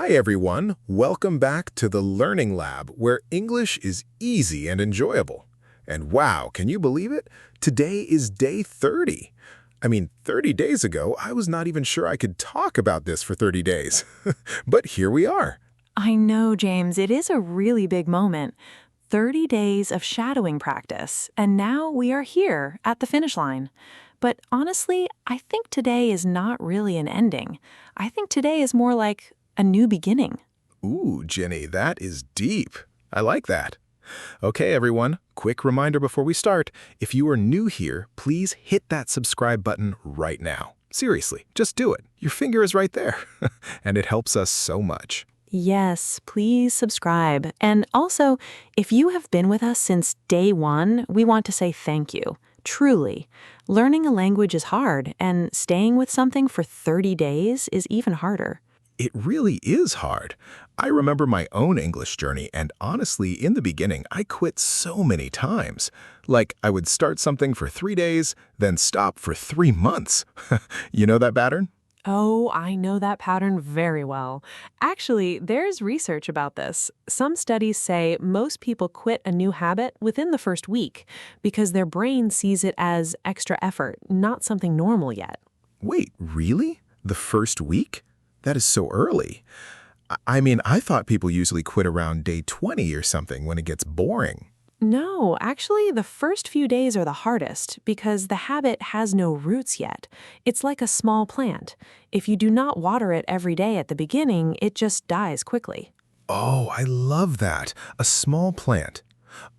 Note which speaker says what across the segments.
Speaker 1: Hi everyone, welcome back to the Learning Lab, where English is easy and enjoyable. And wow, can you believe it? Today is day 30. 30 days ago, I was not even sure I could talk about this for 30 days. But here we are.
Speaker 2: I know, James, it is a really big moment. 30 days of shadowing practice, and now we are here at the finish line. But honestly, I think today is not really an ending. I think today is more like a new beginning.
Speaker 1: Ooh, Jenny, that is deep. I like that. Okay, everyone, quick reminder before we start. If you are new here, please hit that subscribe button right now. Seriously, just do it. Your finger is right there. And it helps us so much.
Speaker 2: Yes, please subscribe. And also, if you have been with us since day one, we want to say thank you. Truly. Learning a language is hard, and staying with something for 30 days is even harder.
Speaker 1: It really is hard. I remember my own English journey, and honestly, in the beginning, I quit so many times. Like, I would start something for 3 days, then stop for 3 months. You know that pattern?
Speaker 2: Oh, I know that pattern very well. Actually, there's research about this. Some studies say most people quit a new habit within the first week because their brain sees it as extra effort, not something normal yet.
Speaker 1: Wait, really? The first week? That is so early. I thought people usually quit around day 20 or something when it gets boring.
Speaker 2: No, actually, the first few days are the hardest because the habit has no roots yet. It's like a small plant. If you do not water it every day at the beginning, it just dies quickly.
Speaker 1: Oh, I love that. A small plant.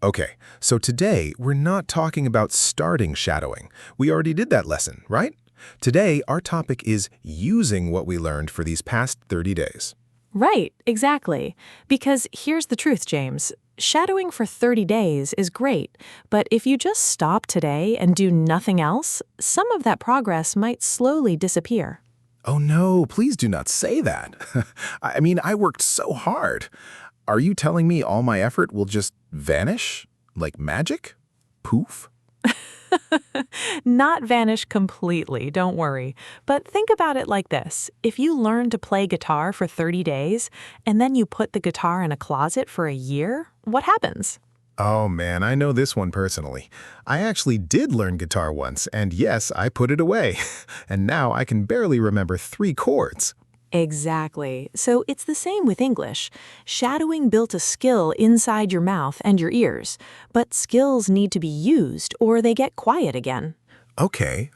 Speaker 1: Okay, so today we're not talking about starting shadowing. We already did that lesson, right? Today, our topic is using what we learned for these past 30 days.
Speaker 2: Right, exactly. Because here's the truth, James. Shadowing for 30 days is great, but if you just stop today and do nothing else, some of that progress might slowly disappear.
Speaker 1: Oh no, please do not say that. I worked so hard. Are you telling me all my effort will just vanish? Like magic? Poof?
Speaker 2: Not vanish completely, don't worry. But think about it like this. If you learn to play guitar for 30 days, and then you put the guitar in a closet for a year, what happens?
Speaker 1: Oh man, I know this one personally. I actually did learn guitar once, and yes, I put it away. And now I can barely remember 3 chords.
Speaker 2: Exactly. So it's the same with English. Shadowing built a skill inside your mouth and your ears, but skills need to be used or they get quiet again.
Speaker 1: Okay,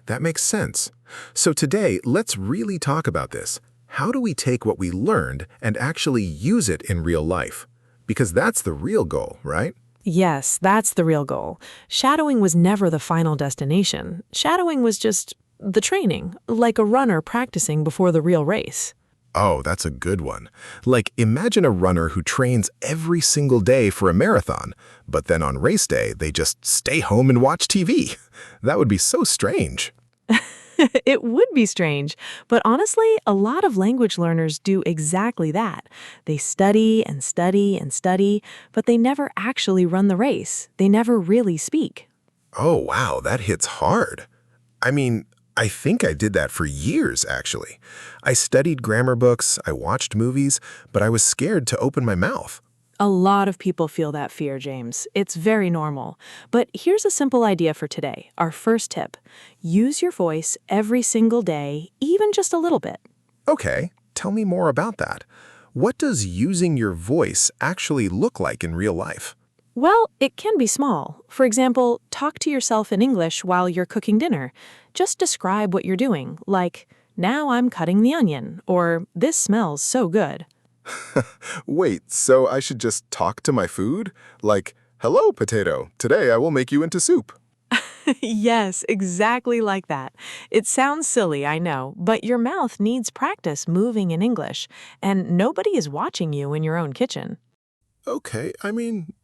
Speaker 1: that makes sense. So today, let's really talk about this. How do we take what we learned and actually use it in real life? Because that's the real goal, right?
Speaker 2: Yes, that's the real goal. Shadowing was never the final destination. Shadowing was just the training, like a runner practicing before the real race.
Speaker 1: Oh, that's a good one. Like, imagine a runner who trains every single day for a marathon, but then on race day, they just stay home and watch TV. That would be so strange.
Speaker 2: It would be strange, but honestly, a lot of language learners do exactly that. They study and study and study, but they never actually run the race. They never really speak.
Speaker 1: Oh, wow, that hits hard. I think I did that for years, actually. I studied grammar books, I watched movies, but I was scared to open my mouth.
Speaker 2: A lot of people feel that fear, James. It's very normal. But here's a simple idea for today, our first tip. Use your voice every single day, even just a little bit.
Speaker 1: Okay, tell me more about that. What does using your voice actually look like in real life?
Speaker 2: Well, it can be small. For example, talk to yourself in English while you're cooking dinner. Just describe what you're doing, like, now I'm cutting the onion, or this smells so good.
Speaker 1: Wait, so I should just talk to my food? Like, hello, potato. Today I will make you into soup.
Speaker 2: Yes, exactly like that. It sounds silly, I know, but your mouth needs practice moving in English, and nobody is watching you in your own kitchen.
Speaker 1: Okay,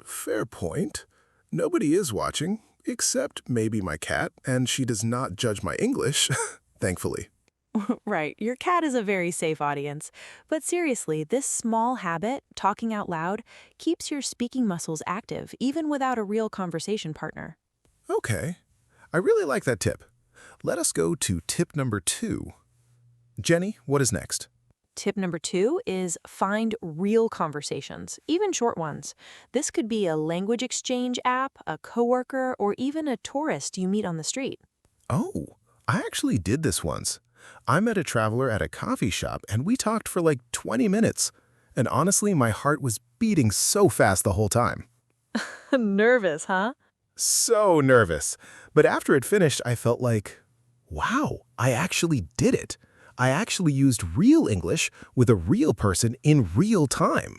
Speaker 1: fair point. Nobody is watching, except maybe my cat, and she does not judge my English, thankfully.
Speaker 2: Right, your cat is a very safe audience. But seriously, this small habit, talking out loud, keeps your speaking muscles active, even without a real conversation partner.
Speaker 1: Okay, I really like that tip. Let us go to tip number 2. Jenny, what is next?
Speaker 2: Tip number 2 is find real conversations, even short ones. This could be a language exchange app, a coworker, or even a tourist you meet on the street.
Speaker 1: Oh, I actually did this once. I met a traveler at a coffee shop and we talked for like 20 minutes. And honestly, my heart was beating so fast the whole time.
Speaker 2: Nervous, huh?
Speaker 1: So nervous. But after it finished, I felt like, wow, I actually did it. I actually used real English with a real person in real time.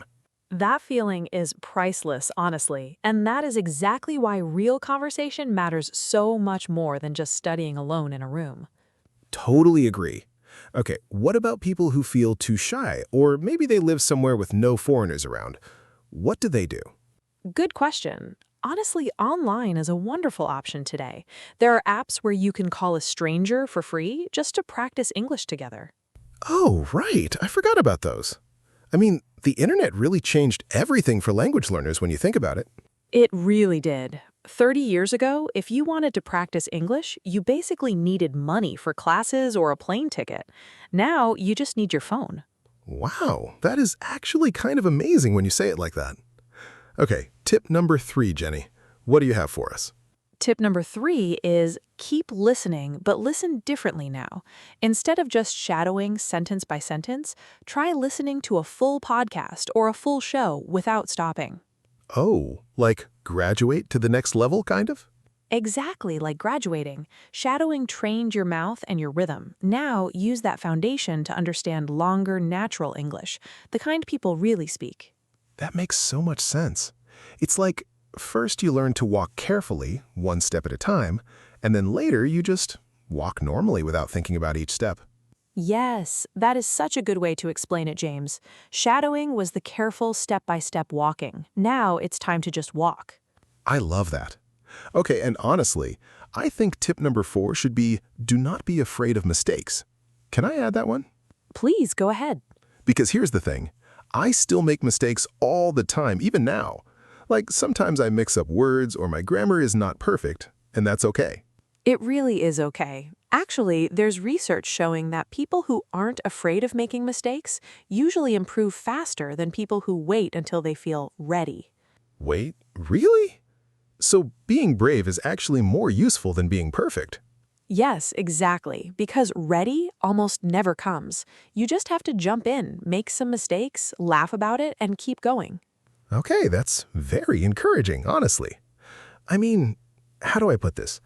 Speaker 2: That feeling is priceless, honestly. And that is exactly why real conversation matters so much more than just studying alone in a room.
Speaker 1: Totally agree. Okay, what about people who feel too shy, or maybe they live somewhere with no foreigners around? What do they do?
Speaker 2: Good question. Honestly, online is a wonderful option today. There are apps where you can call a stranger for free just to practice English together.
Speaker 1: Oh, right. I forgot about those. I mean, the internet really changed everything for language learners when you think about it.
Speaker 2: It really did. 30 years ago, if you wanted to practice English, you basically needed money for classes or a plane ticket. Now, you just need your phone.
Speaker 1: Wow, that is actually kind of amazing when you say it like that. Okay, tip number 3, Jenny. What do you have for us?
Speaker 2: Tip number 3 is keep listening, but listen differently now. Instead of just shadowing sentence by sentence, try listening to a full podcast or a full show without stopping.
Speaker 1: Oh, like graduate to the next level, kind of?
Speaker 2: Exactly like graduating. Shadowing trained your mouth and your rhythm. Now use that foundation to understand longer, natural English, the kind people really speak.
Speaker 1: That makes so much sense. It's like first you learn to walk carefully, one step at a time, and then later you just walk normally without thinking about each step.
Speaker 2: Yes, that is such a good way to explain it, James. Shadowing was the careful step-by-step walking. Now it's time to just walk.
Speaker 1: I love that. Okay, and honestly, I think tip number 4 should be do not be afraid of mistakes. Can I add that one?
Speaker 2: Please go ahead.
Speaker 1: Because here's the thing. I still make mistakes all the time, even now. Like sometimes I mix up words or my grammar is not perfect, and that's okay.
Speaker 2: It really is okay. Actually, there's research showing that people who aren't afraid of making mistakes usually improve faster than people who wait until they feel ready.
Speaker 1: Wait, really? So being brave is actually more useful than being perfect.
Speaker 2: Yes, exactly, because ready almost never comes. You just have to jump in, make some mistakes, laugh about it, and keep going.
Speaker 1: Okay, that's very encouraging, honestly. I mean, how do I put this?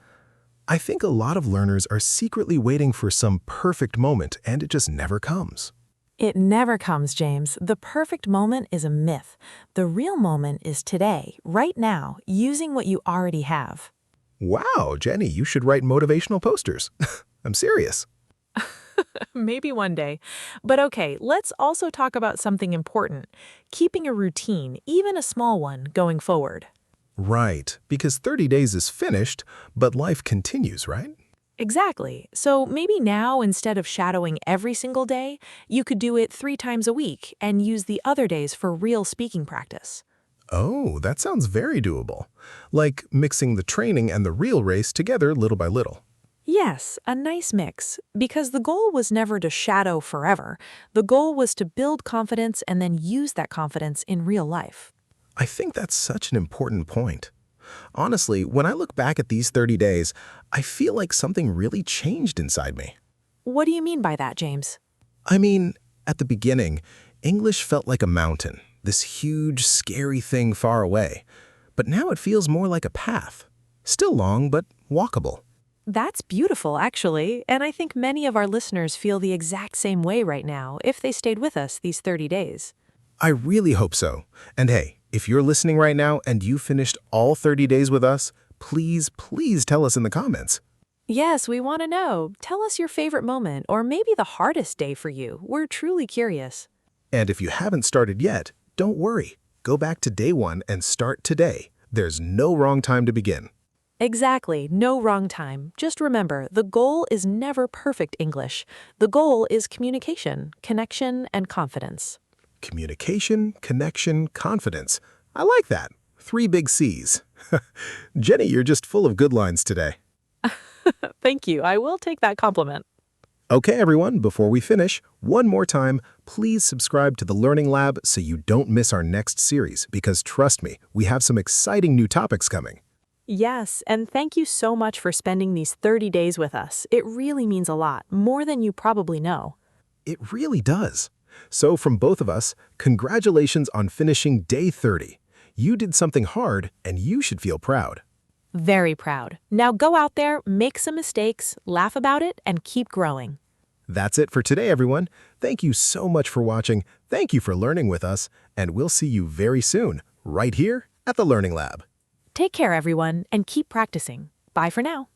Speaker 1: I think a lot of learners are secretly waiting for some perfect moment, and it just never comes.
Speaker 2: It never comes, James. The perfect moment is a myth. The real moment is today, right now, using what you already have.
Speaker 1: Wow, Jenny, you should write motivational posters. I'm serious.
Speaker 2: Maybe one day. But okay, let's also talk about something important. Keeping a routine, even a small one, going forward.
Speaker 1: Right, because 30 days is finished, but life continues, right?
Speaker 2: Exactly. So maybe now, instead of shadowing every single day, you could do it 3 times a week and use the other days for real speaking practice.
Speaker 1: Oh, that sounds very doable. Like mixing the training and the real race together little by little.
Speaker 2: Yes, a nice mix. Because the goal was never to shadow forever. The goal was to build confidence and then use that confidence in real life.
Speaker 1: I think that's such an important point. Honestly, when I look back at these 30 days, I feel like something really changed inside me.
Speaker 2: What do you mean by that, James?
Speaker 1: I mean, at the beginning, English felt like a mountain, this huge, scary thing far away. But now it feels more like a path. Still long, but walkable.
Speaker 2: That's beautiful, actually, and I think many of our listeners feel the exact same way right now if they stayed with us these 30 days.
Speaker 1: I really hope so. And hey, if you're listening right now and you finished all 30 days with us, please tell us in the comments.
Speaker 2: Yes, we want to know. Tell us your favorite moment or maybe the hardest day for you. We're truly curious.
Speaker 1: And if you haven't started yet, don't worry. Go back to day 1 and start today. There's no wrong time to begin.
Speaker 2: Exactly, no wrong time. Just remember, the goal is never perfect English. The goal is communication, connection, and confidence.
Speaker 1: Communication, connection, confidence. I like that. 3 big C's. Jenny, you're just full of good lines today.
Speaker 2: Thank you. I will take that compliment.
Speaker 1: Okay, everyone, before we finish, one more time, please subscribe to the Learning Lab so you don't miss our next series, because trust me, we have some exciting new topics coming.
Speaker 2: Yes, and thank you so much for spending these 30 days with us. It really means a lot, more than you probably know.
Speaker 1: It really does. So from both of us, congratulations on finishing day 30. You did something hard, and you should feel proud.
Speaker 2: Very proud. Now go out there, make some mistakes, laugh about it, and keep growing.
Speaker 1: That's it for today, everyone. Thank you so much for watching. Thank you for learning with us, and we'll see you very soon, right here at the Learning Lab.
Speaker 2: Take care, everyone, and keep practicing. Bye for now.